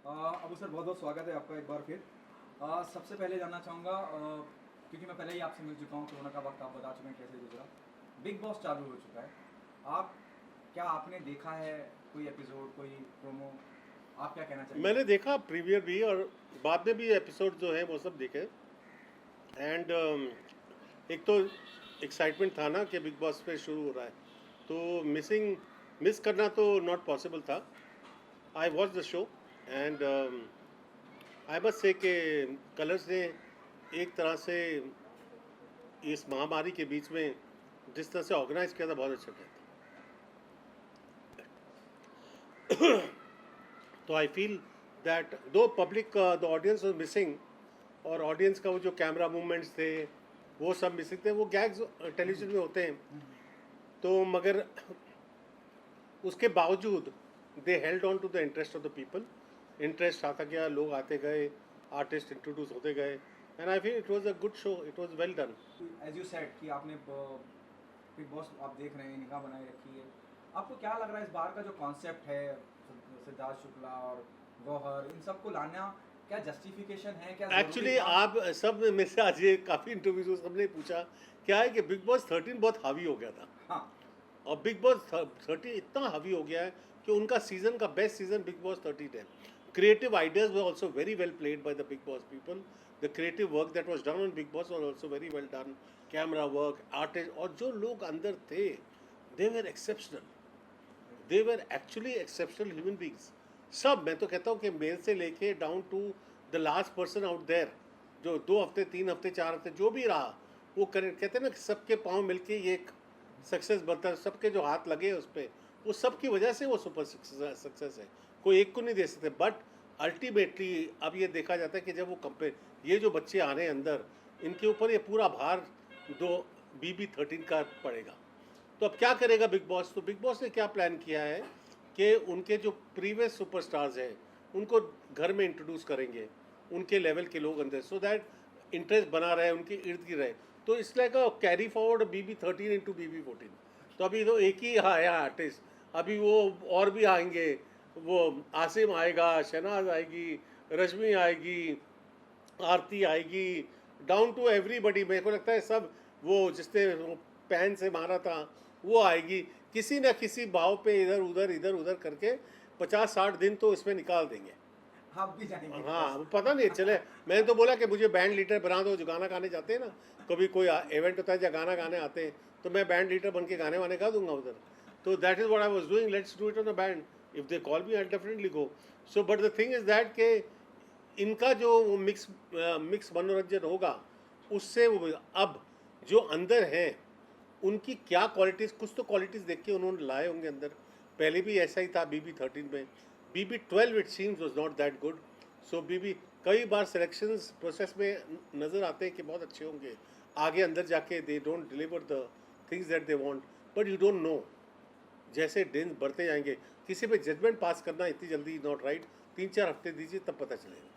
Abu sir बहुत बहुत स्वागत है आपका एक बार फिर। सबसे पहले जानना चाहूँगा, क्योंकि मैं पहले ही आपसे मिल चुका हूँ, कोरोना का वक्त आप बता चुके हैं कैसे गुजरा। बिग बॉस चालू हो चुका है। आप क्या आपने देखा है कोई एपिसोड, कोई प्रोमो? आप क्या कहना चाहेंगे? मैंने देखा प्रीवियर भी और बाद में भी एपिसोड जो है वो सब देखे। एंड एक तो एक्साइटमेंट था ना कि बिग बॉस पे शुरू हो रहा है, तो मिस करना तो नॉट पॉसिबल था। I watch the show and I बस से कि कलर्स ने एक तरह से इस महामारी के बीच में जिस तरह से ऑर्गेनाइज किया था, बहुत अच्छा किया था। तो आई फील दैट दो public the audience was missing, और ऑडियंस का वो जो कैमरा मूवमेंट्स थे वो सब मिसिंग थे। वो गैग्स टेलीविजन में होते हैं, तो मगर उसके बावजूद they held on to the interest of the people. Interest आता गया, लोग आते गए, आर्टिस्ट इंट्रोड्यूस होते गए, and I feel it was a good show, it was well done. As you said कि आपने बिग बॉस आप देख रहे हैं, निगाह बनाए रखी है। आपको क्या लग रहा है इस बार का जो कॉन्सेप्ट है, सिद्धार्थ शुक्ला और गौहर, इन सबको लाना क्या जस्टिफिकेशन है, क्या जरूरी एक्चुअली था? आप सब में से आज ये काफ़ी इंटरव्यूज सबने पूछा, क्या है कि बिग बॉस 13 बहुत हावी हो गया था। हाँ। और बिग बॉस 30 इतना हावी हो गया है कि उनका सीजन का बेस्ट सीजन बिग बॉस 30 है। Creative ideas were also very well played by the big boss people. The creative work that was done on big boss was also very well done. Camera work, artist, और जो लोग अंदर थे, they were exceptional. They were actually exceptional human beings. सब, मैं तो कहता हूँ कि मेल से लेके down to the last person out there, जो 2 हफ्ते 3 हफ्ते 4 हफ्ते जो भी रहा, वो कहते हैं ना कि सबके पाँव मिलके ये एक सक्सेस बनता है। सबके जो हाथ लगे उस पर, वो सब की वजह से वो सुपर सक्सेस है। कोई एक को नहीं दे सकते, बट अल्टीमेटली अब ये देखा जाता है कि जब वो कंपेयर, ये जो बच्चे आ रहे हैं अंदर, इनके ऊपर ये पूरा भार दो BB13 का पड़ेगा। तो अब क्या करेगा बिग बॉस? तो बिग बॉस ने क्या प्लान किया है कि उनके जो प्रीवियस सुपरस्टार्स हैं उनको घर में इंट्रोड्यूस करेंगे, उनके लेवल के लोग अंदर, सो दैट इंटरेस्ट बना रहे, उनके इर्द गिर्द रहे। तो इसलिए का carry forward BB13 into BB14। तो अभी तो एक ही आया आर्टिस्ट, अभी वो और भी आएंगे। वो आसिम आएगा, शहनाज आएगी, रश्मि आएगी, आरती आएगी, डाउन टू एवरीबडी। मेरे को लगता है सब, वो जिसने वो पैन से मारा था वो आएगी। किसी न किसी भाव पे इधर उधर करके 50-60 दिन तो इसमें निकाल देंगे। आप भी जाएंगे हाँ, वो बस। पता नहीं चले। मैंने तो बोला कि मुझे बैंड लीडर बना दो, जो गाना गाने जाते हैं ना, कभी कोई इवेंट होता है जहाँ गाना गाने आते हैं, तो मैं बैंड लीडर बन के गाने वाने गा दूंगा उधर। तो that is what I was doing, let's do it on a band, if they call me I definitely go. So but the thing is that के इनका जो मिक्स मनोरंजन होगा, उससे वो अब जो अंदर हैं उनकी क्या क्वालिटीज़, कुछ तो क्वालिटीज़ देख के उन्होंने लाए होंगे अंदर। पहले भी ऐसा ही था BB13 में। BB12 it seems was not that good. So BB, कई बार सिलेक्शंस प्रोसेस में नज़र आते हैं कि बहुत अच्छे होंगे, आगे अंदर जाके they don't deliver the things that they want, but you don't know. जैसे दिन बढ़ते जाएंगे, किसी पे जजमेंट पास करना इतनी जल्दी नॉट राइट। 3-4 हफ्ते दीजिए, तब पता चलेगा।